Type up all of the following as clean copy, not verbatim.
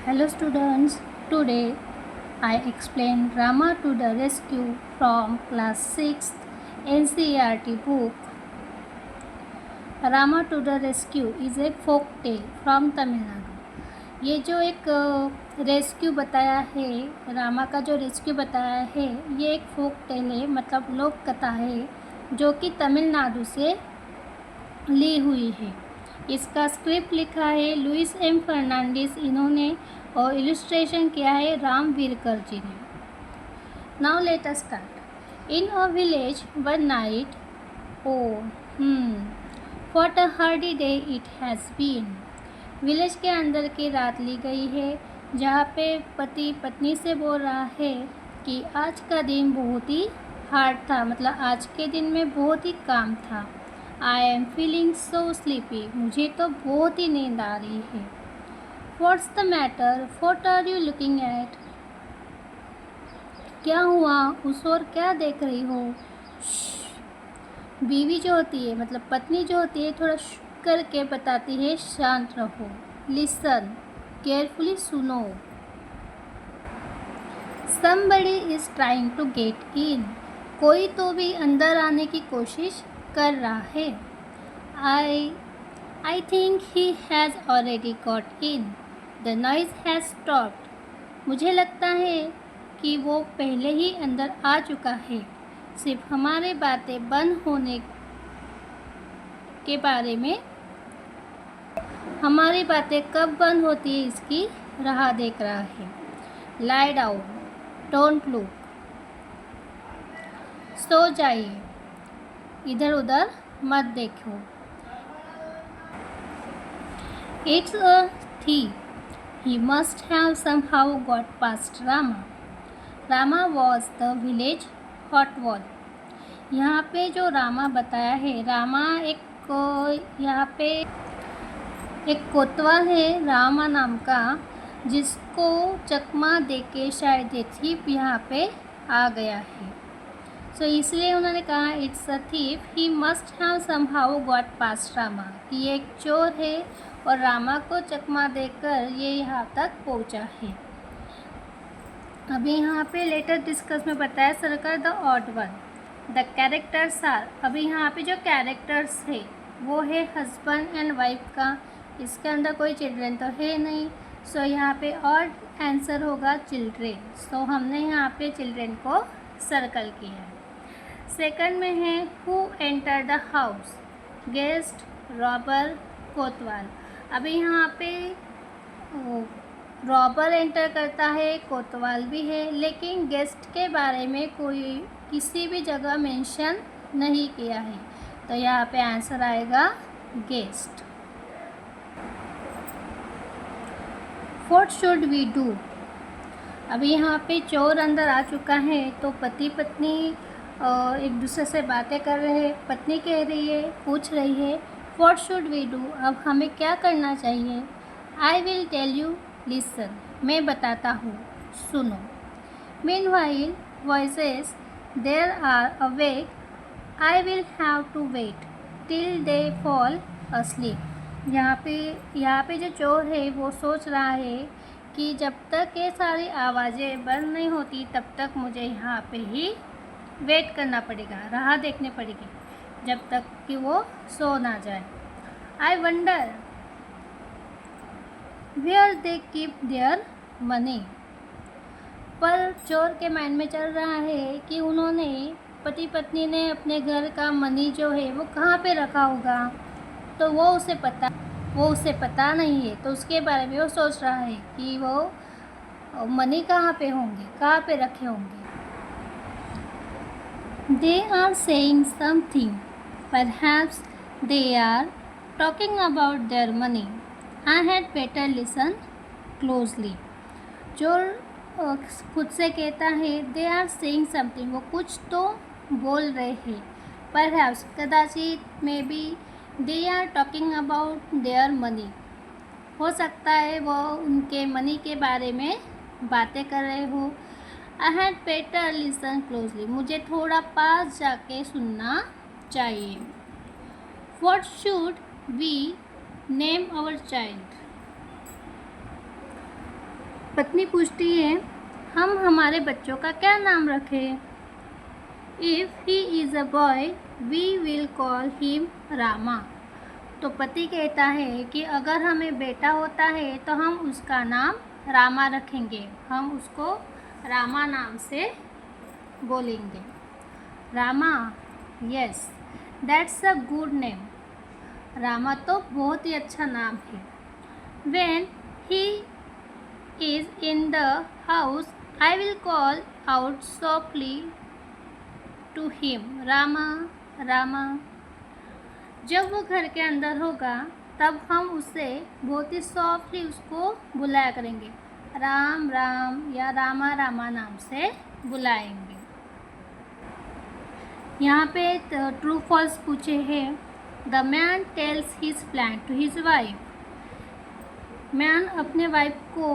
Hello students, today I explain Rama to the Rescue from class 6th NCERT book. Rama to the Rescue is a folk tale from Tamil Nadu. ये जो एक rescue बताया है, रामा का जो rescue बताया है, ये एक फोक टेल है, मतलब लोक कथा है जो कि तमिलनाडु से ली हुई है। इसका स्क्रिप्ट लिखा है लुइस एम फर्नांडिस इन्होंने और इलस्ट्रेशन किया है राम वीरकर जी ने। Now let us start. In a village one night, what a hardy day it has been. Village के अंदर की रात ली गई है जहाँ पे पति पत्नी से बोल रहा है कि आज का दिन बहुत ही हार्ड था, मतलब आज के दिन में बहुत ही काम था। I am feeling so sleepy, मुझे तो बहुत ही नींद आ रही है। What's the matter, what are you looking at. क्या हुआ, उस ओर क्या देख रही हो। बीवी जो होती है, मतलब पत्नी जो होती है, थोड़ा करके बताती है शांत रहो। लिसन केयरफुली, सुनो। Somebody is trying to get in, कोई तो भी अंदर आने की कोशिश कर रहा है। I think he has already got in, the noise has stopped, मुझे लगता है कि वो पहले ही अंदर आ चुका है। सिर्फ हमारे बातें बंद होने के बारे में, हमारी बातें कब बंद होती है इसकी राह देख रहा है। लाई डाउन, डोंट लुक, सो जाइए, इधर उधर मत देखो। It's a thief, he must have somehow got past Rama. Rama was the village hot wall. यहाँ पे जो रामा बताया है, रामा यहाँ पे एक कोतवाल है रामा नाम का, जिसको चकमा देके शायद ये थीप यहाँ पे आ गया है। सो इसलिए उन्होंने कहा it's a thief, he must have somehow got past Rama, कि ये एक चोर है और रामा को चकमा देकर ये यहाँ तक पहुँचा है। अभी यहाँ पे लेटर डिस्कस में बताया circle the odd one, the characters are. अभी यहाँ पे जो कैरेक्टर्स है वो है हस्बैंड एंड वाइफ का, इसके अंदर कोई चिल्ड्रेन तो है नहीं। सो यहाँ पे ऑड आंसर होगा चिल्ड्रेन। सो हमने यहाँ पे चिल्ड्रेन को सर्कल किया है। सेकंड में है who enter the house, guest, robber, कोतवाल। अभी यहाँ पे रॉबर एंटर करता है, कोतवाल भी है, लेकिन गेस्ट के बारे में कोई किसी भी जगह मेंशन नहीं किया है, तो यहाँ पे आंसर आएगा guest. What should we do. अभी यहाँ पे चोर अंदर आ चुका है, तो पति पत्नी एक दूसरे से बातें कर रहे हैं। पत्नी कह रही है, पूछ रही है व्हाट शुड वी डू, अब हमें क्या करना चाहिए। I will tell you, listen, मैं बताता हूँ, सुनो। Meanwhile voices there are awake, I will have to wait till they fall asleep. यहाँ पे जो चोर है वो सोच रहा है कि जब तक ये सारी आवाज़ें बंद नहीं होती तब तक मुझे यहाँ पे ही वेट करना पड़ेगा, राह देखने पड़ेगी जब तक कि वो सो ना जाए। I wonder where they keep their money, पर चोर के माइंड में चल रहा है कि उन्होंने, पति पत्नी ने अपने घर का मनी जो है वो कहाँ पे रखा होगा, तो वो उसे पता नहीं है। तो उसके बारे में वो सोच रहा है कि वो मनी कहाँ पे होंगे, कहाँ पे रखे होंगे। They are saying something. Perhaps they are talking about their money. I had better listen closely. चोर खुद से कहता है they are saying something, वो कुछ तो बोल रहे हैं। Perhaps, कदाचित, maybe, they are talking about their money. हो सकता है वो उनके मनी के बारे में बातें कर रहे हो। I had better listen closely, मुझे थोड़ा पास जाके सुनना चाहिए। What should we name our child? पत्नी पूछती है, हम हमारे बच्चों का क्या नाम रखें? If he is a boy we will call him Rama. तो पति कहता है कि अगर हमें बेटा होता है तो हम उसका नाम रामा रखेंगे, हम उसको रामा नाम से बोलेंगे। Rama, yes, that's a good name. Rama तो बहुत ही अच्छा नाम है। When he is in the house, I will call out softly to him, Rama, Rama. जब वो घर के अंदर होगा तब हम उसे बहुत ही सॉफ्टली उसको बुलाया करेंगे, राम राम या रामा रामा नाम से बुलाएंगे। यहाँ पे ट्रू फॉल्स पूछे हैं। The man tells his plan to his wife. Man अपने वाइफ को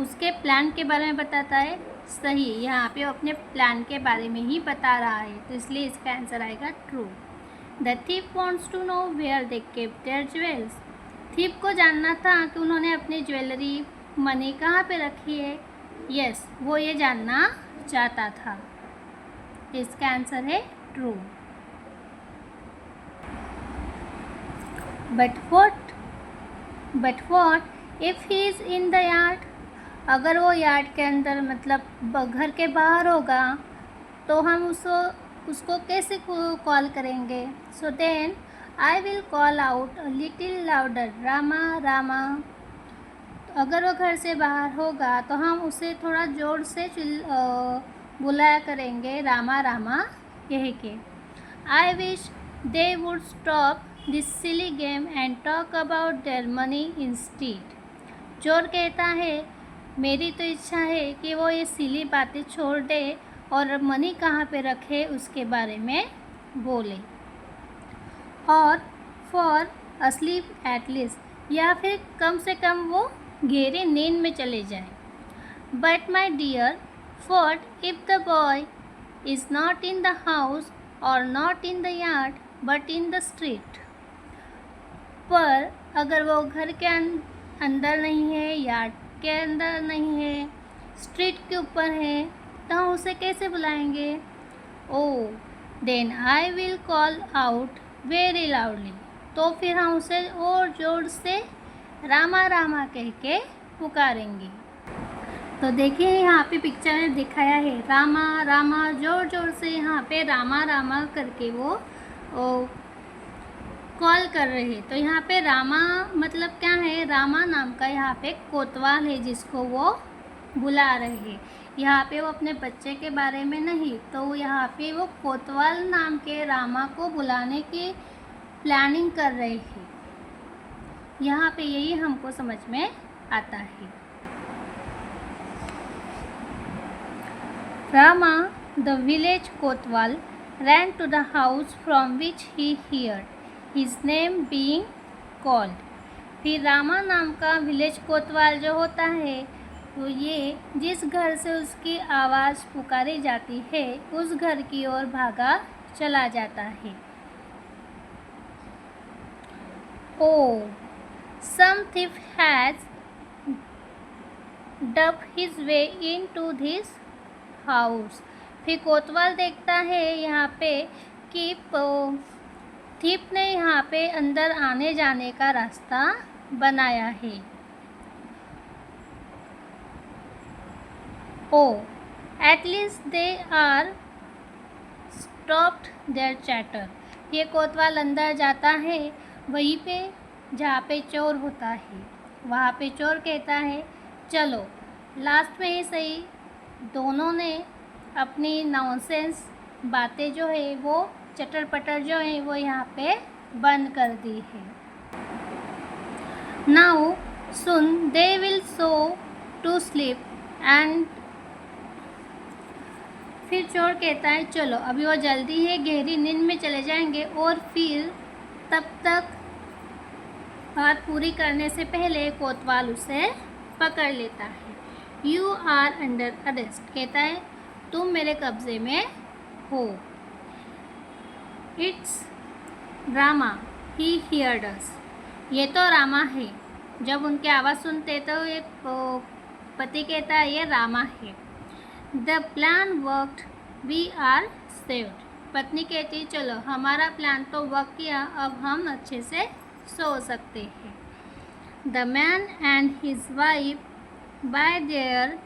उसके प्लान के बारे में बताता है। सही, यहाँ पे अपने प्लान के बारे में ही बता रहा है, तो इसलिए इसका आंसर आएगा true. The thief wants to know where they kept their jewels. Thief को जानना था कि उन्होंने अपनी ज्वेलरी मनी कहाँ पे रखी है। यस, वो ये जानना चाहता था, इसका आंसर है true. But what if he is in the yard. अगर वो यार्ड के अंदर मतलब घर के बाहर होगा तो हम उसको कैसे कॉल करेंगे? So then I will call out a little louder, Rama Rama. अगर वो घर से बाहर होगा तो हम उसे थोड़ा ज़ोर से बुलाया करेंगे, रामा रामा कह के। I wish they would stop this silly game and talk about their money instead. चोर कहता है, मेरी तो इच्छा है कि वो ये सिली बातें छोड़ दे और मनी कहाँ पे रखे उसके बारे में बोले। और फॉर अस्लीप एटलीस्ट, या फिर कम से कम वो गहरी नींद में चले जाए। But my dear, what if the boy is not in the house और not in the yard but in the street. पर अगर वो घर के अंदर नहीं है, यार्ड के अंदर नहीं है, स्ट्रीट के ऊपर है, तो हम उसे कैसे बुलाएंगे? Oh, then I will call out very loudly. तो फिर हम उसे और जोर से रामा रामा कह के पुकारेंगे। तो देखिए यहाँ पे पिक्चर में दिखाया है, रामा रामा जोर जोर से यहाँ पे रामा रामा करके वो कॉल कर रहे हैं। तो यहाँ पे रामा मतलब क्या है? रामा नाम का यहाँ पे कोतवाल है जिसको वो बुला रहे हैं। यहाँ पे वो अपने बच्चे के बारे में नहीं, तो यहाँ पे वो कोतवाल नाम के रामा को बुलाने की प्लानिंग कर रहे हैं। यहाँ पे यही हमको समझ में आता है। Rama, the village Kotwal, ran to the house from which he heard his name being called। फिर रामा नाम का विलेज कोतवाल जो होता है तो ये जिस घर से उसकी आवाज़ पुकारी जाती है उस घर की ओर भागा चला जाता है। Oh, some thief has dug his way into this house। फिर कोतवाल देखता है यहाँ पे कि थीप ने यहाँ पे अंदर आने जाने का रास्ता बनाया है। Oh, at least they are stopped their chatter। ये कोतवाल अंदर जाता है वहीं पे जहाँ पे चोर होता है। वहाँ पे चोर कहता है, चलो लास्ट में ही सही दोनों ने अपनी नॉनसेंस बातें जो है वो चटर पटर जो है वो यहाँ पे बंद कर दी है। Now soon they will go to sleep and. फिर चोर कहता है, चलो अभी वो जल्दी है गहरी नींद में चले जाएंगे और फिर तब तक बात पूरी करने से पहले कोतवाल उसे पकड़ लेता है। यू आर अंडर अरेस्ट, कहता है तुम मेरे कब्जे में हो। इट्स रामा, ही हियर्ड अस। ये तो रामा है। जब उनकी आवाज़ सुनते तो ये पति कहता है ये रामा है। The plan worked, we are saved. पत्नी कहती है चलो हमारा प्लान तो वर्क किया, अब हम अच्छे से सो सकते हैं। The man and his wife bye there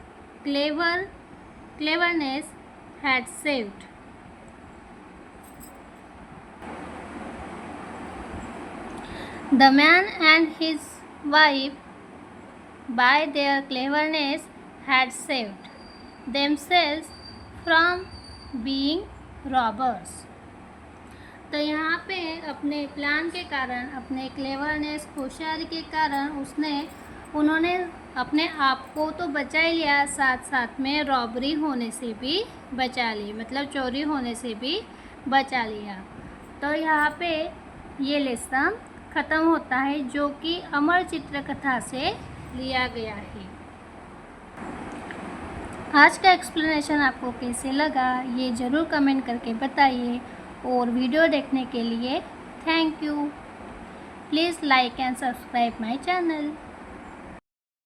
cleverness had saved. The man and his wife by their cleverness had saved themselves from being robbers. तो यहाँ पे अपने प्लान के कारण, अपने क्लेवरनेस, होशियारी के कारण उन्होंने अपने आप को तो बचा ही लिया, साथ साथ में रॉबरी होने से भी बचा ली, मतलब चोरी होने से भी बचा लिया। तो यहाँ पे ये लेसन ख़त्म होता है जो कि अमर चित्रकथा से लिया गया है। आज का एक्सप्लेनेशन आपको कैसे लगा ये ज़रूर कमेंट करके बताइए, और वीडियो देखने के लिए thank you. Please like and subscribe my channel.